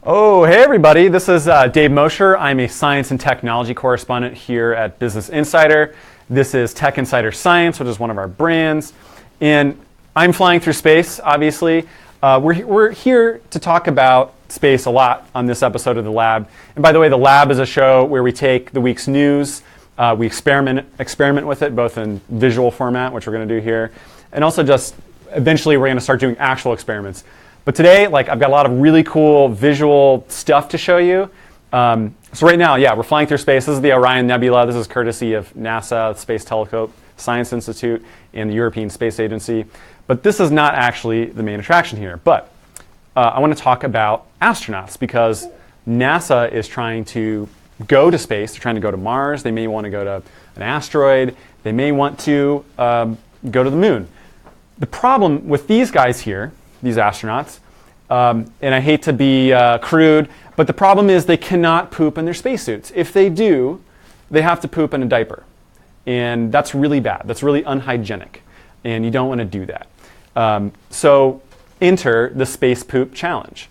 Oh, hey everybody, this is Dave Mosher. I'm a science and technology correspondent here at Business Insider. This is Tech Insider Science, which is one of our brands. And I'm flying through space, obviously. We're here to talk about space a lot on this episode of The Lab. And by the way, The Lab is a show where we take the week's news, we experiment with it, both in visual format, which we're going to do here, and also just eventually we're going to start doing actual experiments. But today, I've got a lot of really cool visual stuff to show you. So right now, we're flying through space. This is the Orion Nebula. This is courtesy of NASA, the Space Telescope Science Institute, and the European Space Agency. But this is not actually the main attraction here. But I want to talk about astronauts because NASA is trying to go to space. They're trying to go to Mars. They may want to go to an asteroid. They may want to go to the moon. The problem with these guys here, these astronauts, and I hate to be crude, but the problem is they cannot poop in their spacesuits. If they do, they have to poop in a diaper. And that's really bad. That's really unhygienic. And you don't want to do that. So enter the Space Poop Challenge.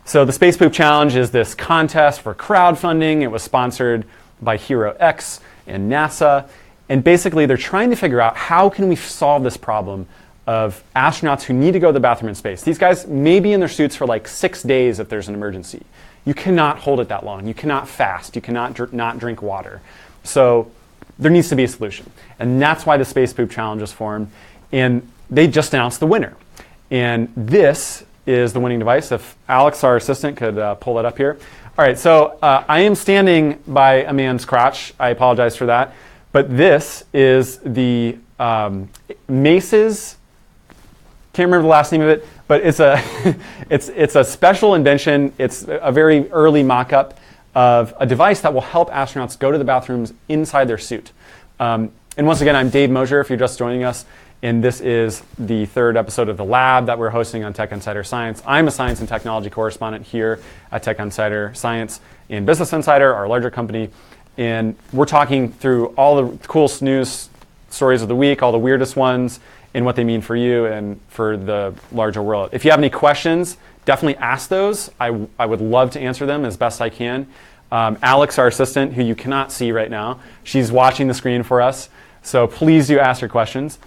So the Space Poop Challenge is this contest for crowdfunding. It was sponsored by Hero X and NASA. And basically they're trying to figure out how can we solve this problem of astronauts who need to go to the bathroom in space. These guys may be in their suits for 6 days if there's an emergency. You cannot hold it that long. You cannot fast. You cannot not drink water. So there needs to be a solution. And that's why the Space Poop Challenge was formed. And they just announced the winner. And this is the winning device. If Alex, our assistant, could pull that up here. All right, so I am standing by a man's crotch. I apologize for that. But this is the Mace's, can't remember the last name of it, but it's a it's a special invention. It's a very early mock-up of a device that will help astronauts go to the bathrooms inside their suit. And once again, I'm Dave Mosher, if you're just joining us, and this is the third episode of The Lab that we're hosting on Tech Insider Science. I'm a science and technology correspondent here at Tech Insider Science and Business Insider, our larger company, and we're talking through all the coolest news stories of the week, all the weirdest ones, and what they mean for you and for the larger world. If you have any questions, definitely ask those. I would love to answer them as best I can. Alex, our assistant, who you cannot see right now, she's watching the screen for us. So please do ask your questions.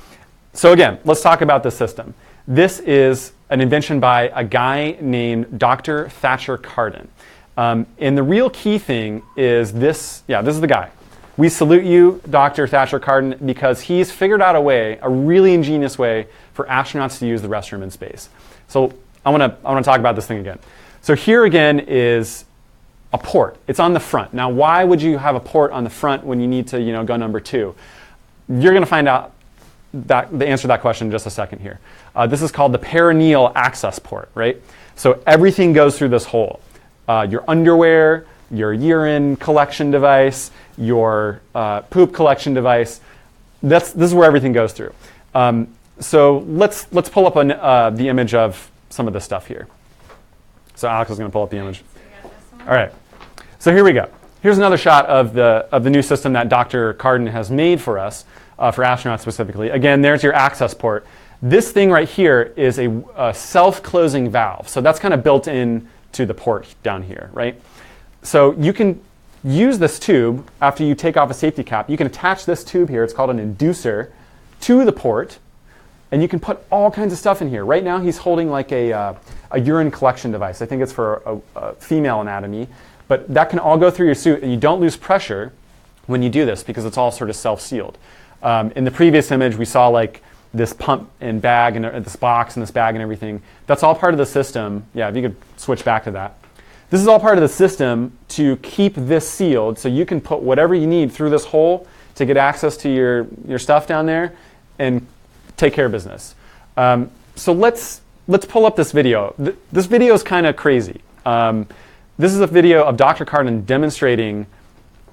So again, let's talk about this system. This is an invention by a guy named Dr. Thatcher Carden. And the real key thing is this. This is the guy. We salute you, Dr. Thatcher Carden, because he's figured out a really ingenious way for astronauts to use the restroom in space. So I want to talk about this thing again. So here again is a port. It's on the front. Now, why would you have a port on the front when you need to, go number 2? You're going to find out the answer to that question in just a second here. This is called the perineal access port, right? So everything goes through this hole. Your underwear, your urine collection device, your poop collection device. This is where everything goes through. So let's pull up the image of some of this stuff here. So Alex is going to pull up the image. All right. So here we go. Here's another shot of the new system that Dr. Carden has made for us, for astronauts specifically. Again, there's your access port. This thing right here is a self-closing valve. So that's kind of built in to the port down here, right? So you can use this tube after you take off a safety cap. You can attach this tube here, it's called an inducer, to the port, and you can put all kinds of stuff in here. Right now he's holding a urine collection device. I think it's for a female anatomy, but that can all go through your suit, and you don't lose pressure when you do this because it's all sort of self-sealed. In the previous image, we saw this pump and bag and this box and this bag and everything. That's all part of the system. Yeah, if you could switch back to that. This is all part of the system to keep this sealed so you can put whatever you need through this hole to get access to your stuff down there and take care of business. So let's pull up this video. This video is kind of crazy. This is a video of Dr. Carden demonstrating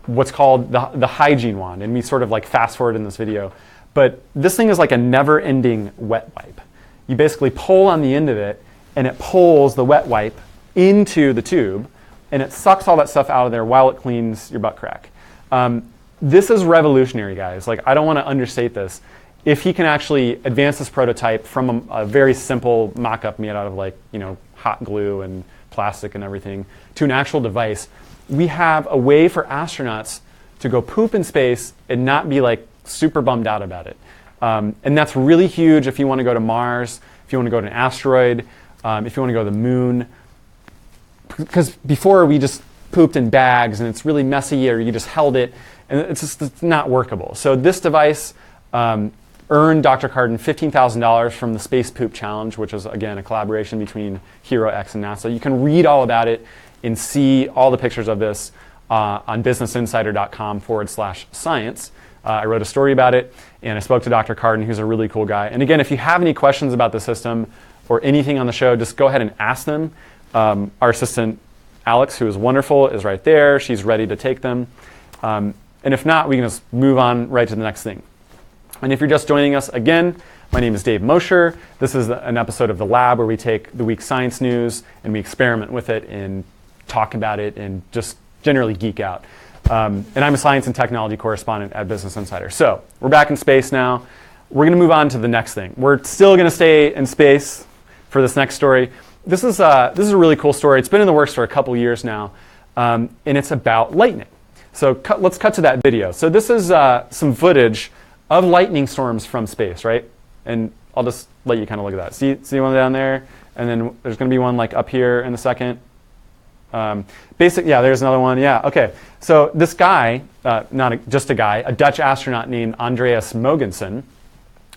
what's called the hygiene wand, and we sort of fast forward in this video. But this thing is like a never-ending wet wipe. You basically pull on the end of it, and it pulls the wet wipe into the tube, and it sucks all that stuff out of there while it cleans your butt crack. This is revolutionary, guys. I don't want to understate this. If he can actually advance this prototype from a very simple mock-up made out of hot glue and plastic and everything to an actual device. We have a way for astronauts to go poop in space and not be like super bummed out about it. And that's really huge if you want to go to Mars, if you want to go to an asteroid, if you want to go to the moon. Because before we just pooped in bags and it's really messy, or you just held it and it's not workable. So this device earned Dr. Carden $15,000 from the Space Poop Challenge, which is, again, a collaboration between HeroX and NASA. You can read all about it and see all the pictures of this on businessinsider.com/science. I wrote a story about it, and I spoke to Dr. Carden, who's a really cool guy. And again, if you have any questions about the system or anything on the show, just go ahead and ask them. Our assistant, Alex, who is wonderful, is right there. She's ready to take them. And if not, we can just move on right to the next thing. And if you're just joining us again, my name is Dave Mosher. This is an episode of The Lab where we take the week's science news and we experiment with it and talk about it and just generally geek out. And I'm a science and technology correspondent at Business Insider. So we're back in space now. We're going to move on to the next thing. We're still going to stay in space for this next story. This is a really cool story. It's been in the works for a couple years now, and it's about lightning. So let's cut to that video. So this is some footage of lightning storms from space, right? And I'll just let you kind of look at that. See one down there, and then there's going to be one like up here in a second. Yeah, there's another one. Yeah, okay. So this guy, just a guy, a Dutch astronaut named Andreas Mogensen,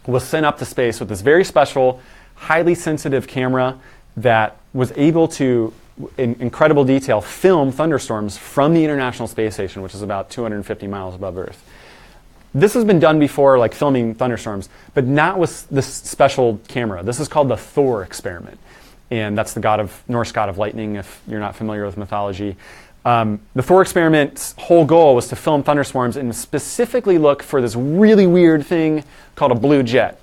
was sent up to space with this very special, highly sensitive camera that was able to, in incredible detail, film thunderstorms from the International Space Station, which is about 250 miles above Earth. This has been done before, like filming thunderstorms, but not with this special camera. This is called the Thor experiment. And that's the Norse god of lightning, if you're not familiar with mythology. The Thor experiment's whole goal was to film thunderstorms and specifically look for this really weird thing called a blue jet.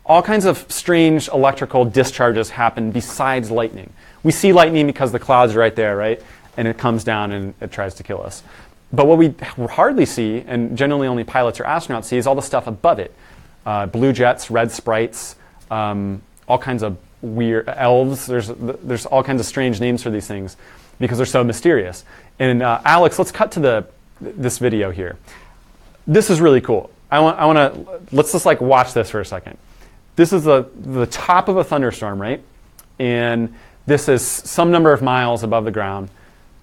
All kinds of strange electrical discharges happen besides lightning. We see lightning because the clouds are right there, right? And it comes down and it tries to kill us. But what we hardly see, and generally only pilots or astronauts see, is all the stuff above it. Blue jets, red sprites, all kinds of weird elves. There's all kinds of strange names for these things because they're so mysterious. And Alex, let's cut to this video here. This is really cool. Let's just like watch this for a second. This is the top of a thunderstorm, right? And this is some number of miles above the ground.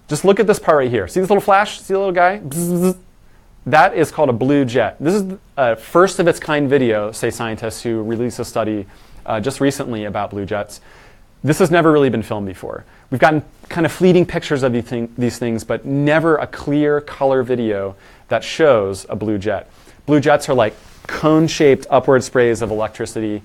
Just look at this part right here. See this little flash? See the little guy? Bzzz. That is called a blue jet. This is a first of its kind video, say scientists who released a study just recently about blue jets. This has never really been filmed before. We've gotten kind of fleeting pictures of these things, but never a clear color video that shows a blue jet. Blue jets are like cone-shaped upward sprays of electricity.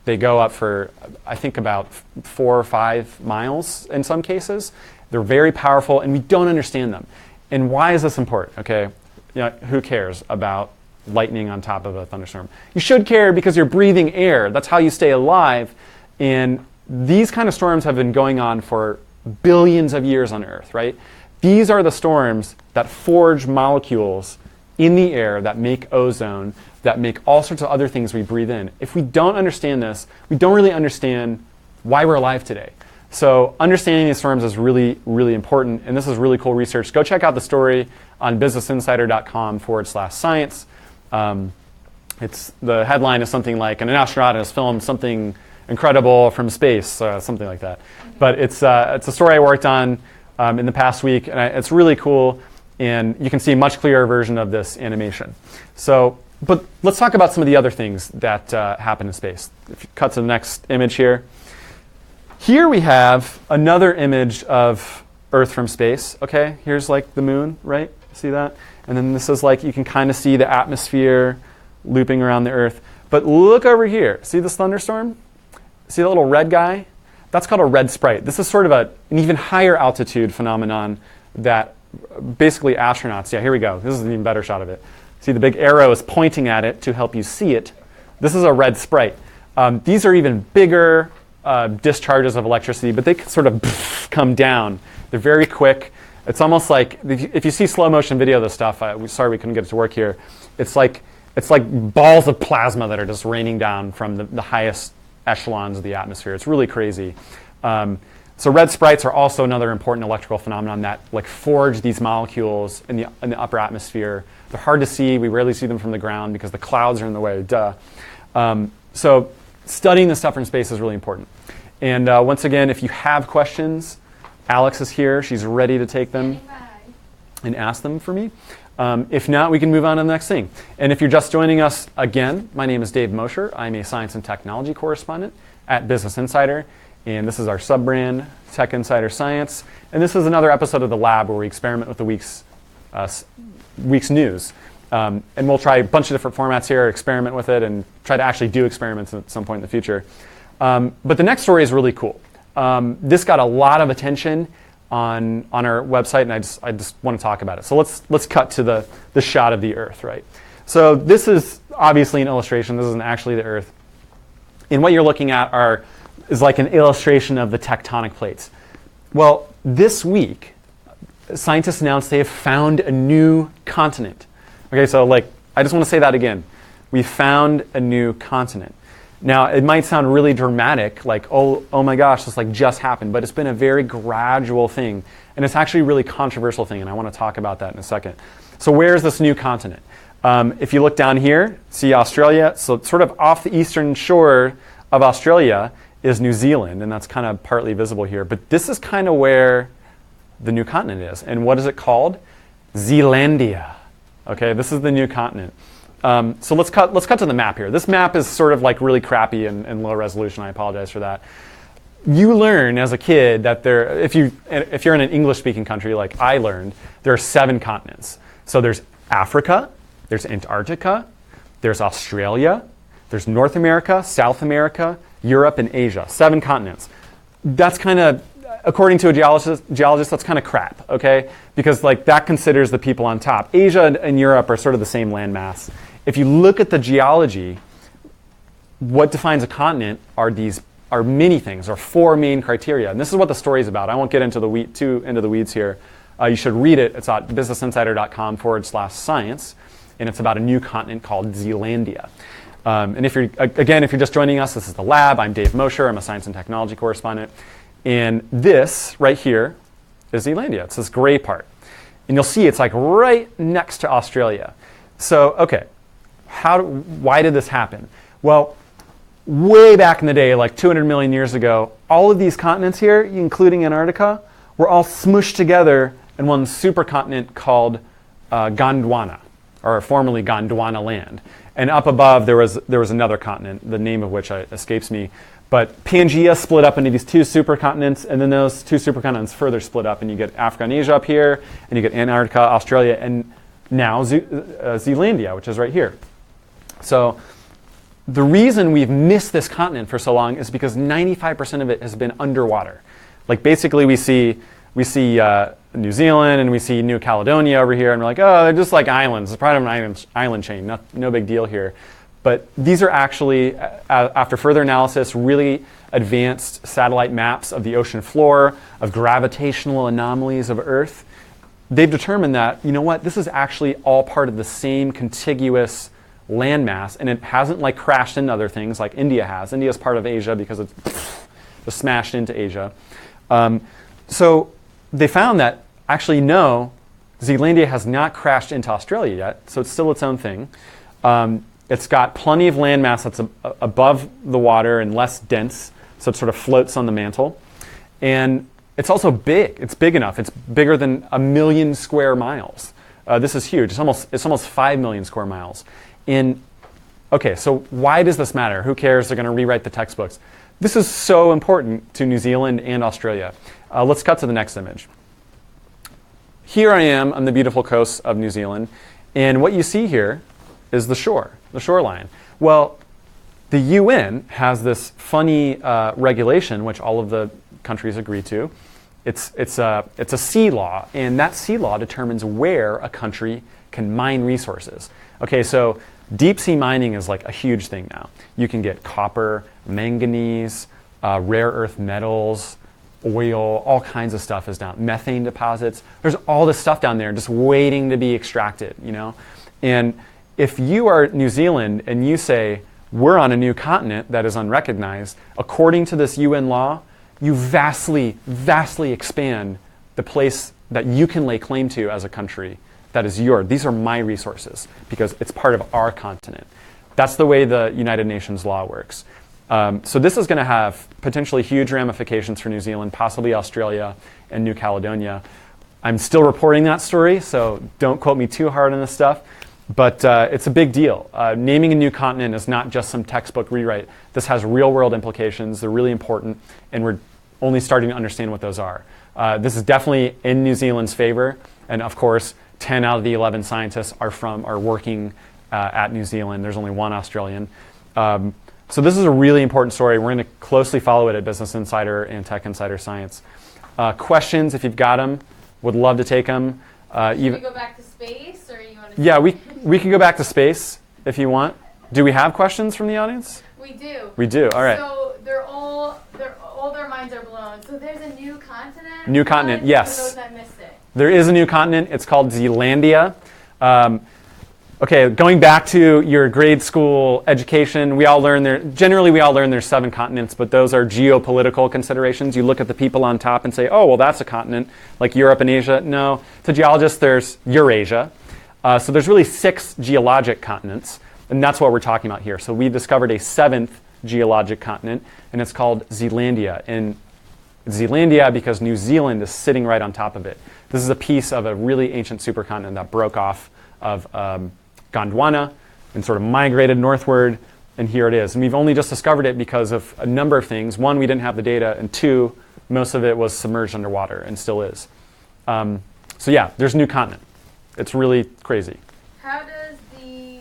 They go up for, I think, about 4 or 5 miles in some cases. They're very powerful, and we don't understand them. And why is this important? Okay, who cares about lightning on top of a thunderstorm? You should care because you're breathing air. That's how you stay alive. And these kind of storms have been going on for billions of years on Earth, right? These are the storms that forge molecules in the air that make ozone, that make all sorts of other things we breathe in. If we don't understand this, we don't really understand why we're alive today. So understanding these storms is really, really important, and this is really cool research. Go check out the story on businessinsider.com/science. The headline is something like, an astronaut has filmed something incredible from space, something like that. But it's a story I worked on in the past week, and it's really cool, and you can see a much clearer version of this animation. But let's talk about some of the other things that happen in space. If you cut to the next image here. Here we have another image of Earth from space. Okay, here's like the moon, right? See that? And then this is like, you can kind of see the atmosphere looping around the Earth. But look over here. See this thunderstorm? See the little red guy? That's called a red sprite. This is sort of an even higher altitude phenomenon that basically astronauts, yeah, here we go. This is an even better shot of it. See, the big arrow is pointing at it to help you see it. This is a red sprite. These are even bigger discharges of electricity, but they sort of come down. They're very quick. It's almost like, if you see slow motion video of this stuff, sorry we couldn't get it to work here. It's like balls of plasma that are just raining down from the highest echelons of the atmosphere. It's really crazy. So red sprites are also another important electrical phenomenon that like forge these molecules in the upper atmosphere. They're hard to see. We rarely see them from the ground because the clouds are in the way. Duh. So studying this stuff from space is really important. And once again, if you have questions, Alex is here. She's ready to take them and ask them for me. If not, we can move on to the next thing. And if you're just joining us again, my name is Dave Mosher. I'm a science and technology correspondent at Business Insider. And this is our sub-brand, Tech Insider Science. And this is another episode of The Lab where we experiment with the week's news. And we'll try a bunch of different formats here, experiment with it, and try to actually do experiments at some point in the future. But the next story is really cool. This got a lot of attention on our website, and I just want to talk about it. So let's cut to the shot of the Earth, right? So this is obviously an illustration. This isn't actually the Earth. And what you're looking at is like an illustration of the tectonic plates. Well, this week, scientists announced they have found a new continent. Okay, so I just want to say that again. We found a new continent. Now, it might sound really dramatic, like, oh my gosh, this just happened, but it's been a very gradual thing, and it's actually a really controversial thing, and I want to talk about that in a second. So where's this new continent? If you look down here, see Australia, so sort of off the eastern shore of Australia is New Zealand, and that's kind of partly visible here. But this is kind of where the new continent is. And what is it called? Zealandia. Okay, this is the new continent. So let's cut to the map here. This map is sort of really crappy and low resolution. I apologize for that. You learn as a kid that if you're in an English-speaking country like I learned, there are 7 continents. So there's Africa, there's Antarctica, there's Australia, there's North America, South America, Europe, and Asia. 7 continents. That's kind of, according to a geologist, that's kind of crap, okay? Because that considers the people on top. Asia and Europe are sort of the same landmass. If you look at the geology, what defines a continent are many things, or 4 main criteria. And this is what the story is about. I won't get into too into the weeds here. You should read it. It's at businessinsider.com/science, and it's about a new continent called Zealandia. And if you're just joining us, this is The Lab. I'm Dave Mosher. I'm a science and technology correspondent. And this right here is Zealandia. It's this gray part. And you'll see it's right next to Australia. So, okay, why did this happen? Well, way back in the day, 200 million years ago, all of these continents here, including Antarctica, were all smooshed together in one supercontinent called Gondwana, or formerly Gondwana land. And up above, there was another continent, the name of which escapes me. But Pangaea split up into these 2 supercontinents, and then those 2 supercontinents further split up, and you get Africa and Asia up here, and you get Antarctica, Australia, and now Zealandia, which is right here. So the reason we've missed this continent for so long is because 95% of it has been underwater. Basically, we see New Zealand and we see New Caledonia over here, and we're oh, they're just islands. It's part of an island chain. No big deal here. But these are actually, after further analysis, really advanced satellite maps of the ocean floor, of gravitational anomalies of Earth. They've determined that, you know what, this is actually all part of the same contiguous landmass, and it hasn't crashed into other things like India has. India is part of Asia because it's just smashed into Asia. So they found that actually no, Zealandia has not crashed into Australia yet, so it's still its own thing. It's got plenty of landmass that's above the water and less dense, so it sort of floats on the mantle. And it's also big. It's big enough. It's bigger than 1 million square miles. This is huge. It's almost 5 million square miles. Okay, so why does this matter? Who cares? They're going to rewrite the textbooks. This is so important to New Zealand and Australia. Let's cut to the next image. Here I am on the beautiful coast of New Zealand, and what you see here is the shoreline. Well, the UN has this funny regulation, which all of the countries agree to. It's a sea law, and that sea law determines where a country can mine resources. Okay, so deep sea mining is a huge thing now. You can get copper, manganese, rare earth metals, oil, all kinds of stuff is down. Methane deposits. There's all this stuff down there just waiting to be extracted, And if you are New Zealand and you say, we're on a new continent that is unrecognized, according to this UN law, you vastly, vastly expand the place that you can lay claim to as a country that is yours. These are my resources because it's part of our continent. That's the way the United Nations law works. So this is going to have potentially huge ramifications for New Zealand, possibly Australia and New Caledonia. I'm still reporting that story, so don't quote me too hard on this stuff. But it's a big deal. Naming a new continent is not just some textbook rewrite. This has real-world implications. They're really important, and we're only starting to understand what those are. This is definitely in New Zealand's favor, and of course, 10 out of the 11 scientists are working at New Zealand. There's only one Australian. So this is a really important story. We're going to closely follow it at Business Insider and Tech Insider Science. Questions, if you've got them, would love to take them. Should we go back to space, or you want to? Yeah, we can go back to space if you want. Do we have questions from the audience? We do. We do. All right. So all their minds are blown. So there's a new continent. New continent, yes. For those that missed it. There is a new continent. It's called Zealandia. Okay, going back to your grade school education, we all learn there's 7 continents, but those are geopolitical considerations. You look at the people on top and say, oh, well, that's a continent, like Europe and Asia. No, to geologists, there's Eurasia. So there's really 6 geologic continents, and that's what we're talking about here. So we discovered a 7th geologic continent, and it's called Zealandia. And Zealandia because New Zealand is sitting right on top of it. This is a piece of a really ancient supercontinent that broke off of Gondwana and sort of migrated northward, and here it is. And we've only just discovered it because of a number of things. 1, we didn't have the data, and 2, most of it was submerged underwater and still is. So yeah, there's a new continent. It's really crazy. How does the,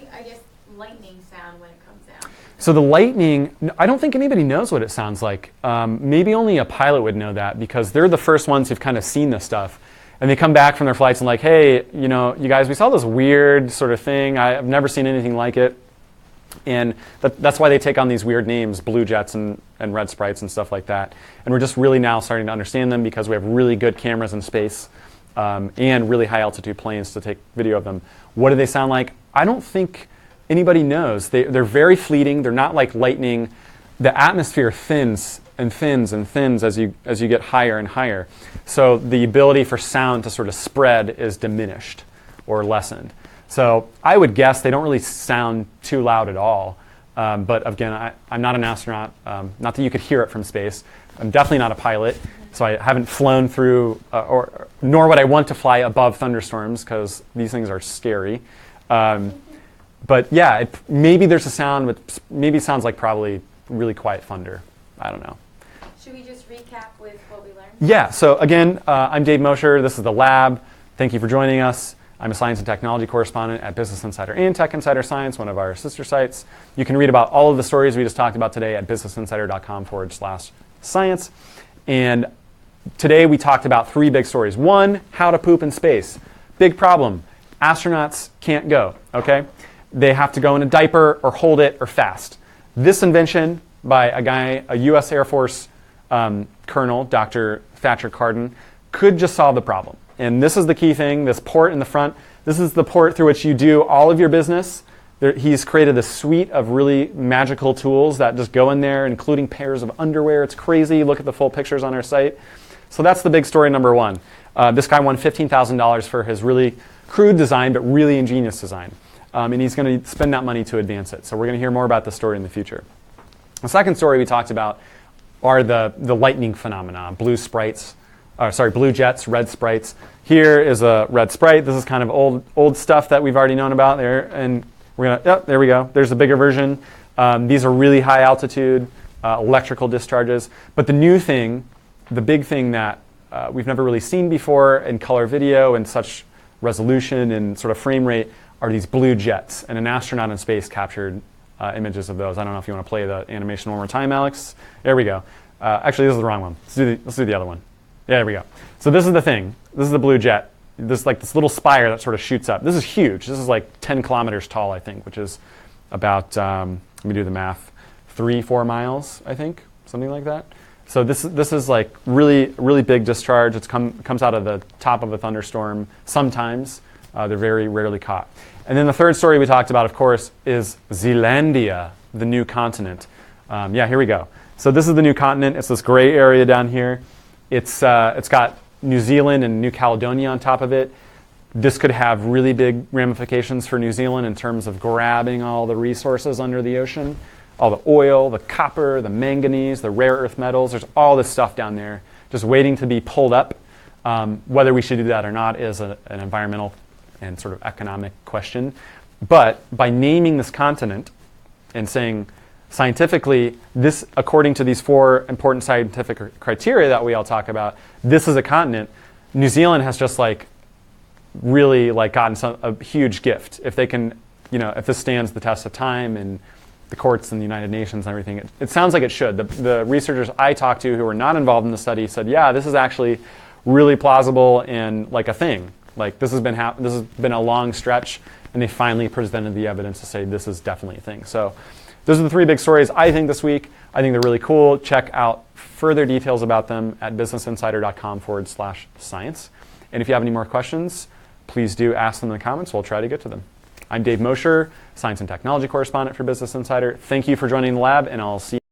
lightning sound when it comes down? So the lightning, I don't think anybody knows what it sounds like. Maybe only a pilot would know that because they're the first ones who've kind of seen this stuff. And they come back from their flights and like, hey, you guys, we saw this weird sort of thing. I've never seen anything like it. And that's why they take on these weird names, blue jets and red sprites and stuff like that. And we're just really now starting to understand them because we have really good cameras in space and really high altitude planes to take video of them. What do they sound like? I don't think anybody knows. They're very fleeting. They're not like lightning. The atmosphere thins and thins and thins as you get higher and higher. So the ability for sound to sort of spread is diminished or lessened. So I would guess they don't really sound too loud at all. But again, I'm not an astronaut. Not that you could hear it from space. I'm definitely not a pilot. So I haven't flown through, nor would I want to fly above thunderstorms because these things are scary. But yeah, maybe there's a sound, but maybe it sounds like probably really quiet thunder. I don't know. Should we just recap with what we learned? Yeah, so again, I'm Dave Mosher. This is the lab. Thank you for joining us. I'm a science and technology correspondent at Business Insider and Tech Insider Science, one of our sister sites. You can read about all of the stories we just talked about today at businessinsider.com/science. And today we talked about 3 big stories. 1, how to poop in space. Big problem. Astronauts can't go, okay? They have to go in a diaper or hold it or fast. This invention by a U.S. Air Force Colonel, Dr. Thatcher Carden, could just solve the problem. And this is the key thing, this port in the front. This is the port through which you do all of your business. He's created a suite of really magical tools that just go in there, including pairs of underwear. It's crazy. Look at the full pictures on our site. So that's the big story number 1. This guy won $15,000 for his really crude design, but really ingenious design. And he's going to spend that money to advance it. So we're going to hear more about this story in the future. The second story we talked about are the lightning phenomena, blue jets, red sprites. Here is a red sprite. This is kind of old stuff that we've already known about there. And there we go. There's a bigger version. These are really high altitude electrical discharges. But the new thing, the big thing that we've never really seen before in color video and such resolution and sort of frame rate are these blue jets. And an astronaut in space captured images of those. I don't know if you want to play the animation one more time, Alex. There we go. Actually, this is the wrong one. Let's do the other one. Yeah, there we go. So this is the thing. This is the blue jet. This little spire that sort of shoots up. This is huge. This is like 10 kilometers tall, I think, which is about, let me do the math, 3-4 miles, I think, something like that. So this is like really, really big discharge. It comes out of the top of a thunderstorm sometimes. They're very rarely caught. And then the third story we talked about, of course, is Zealandia, the new continent. Yeah, here we go. So this is the new continent. It's this gray area down here. It's got New Zealand and New Caledonia on top of it. This could have really big ramifications for New Zealand in terms of grabbing all the resources under the ocean, all the oil, the copper, the manganese, the rare earth metals. There's all this stuff down there just waiting to be pulled up. Whether we should do that or not is an environmental and sort of economic question. But by naming this continent and saying scientifically, this, according to these 4 important scientific criteria that we all talk about, this is a continent, New Zealand has just really gotten a huge gift. If they can, if this stands the test of time and the courts and the United Nations and everything, it sounds like it should. The researchers I talked to who were not involved in the study said, yeah, this is actually really plausible and a thing. This has been a long stretch, and they finally presented the evidence to say this is definitely a thing. So those are the 3 big stories I think this week. I think they're really cool. Check out further details about them at businessinsider.com/science. And if you have any more questions, please do ask them in the comments. We'll try to get to them. I'm Dave Mosher, Science and Technology Correspondent for Business Insider. Thank you for joining the lab, and I'll see you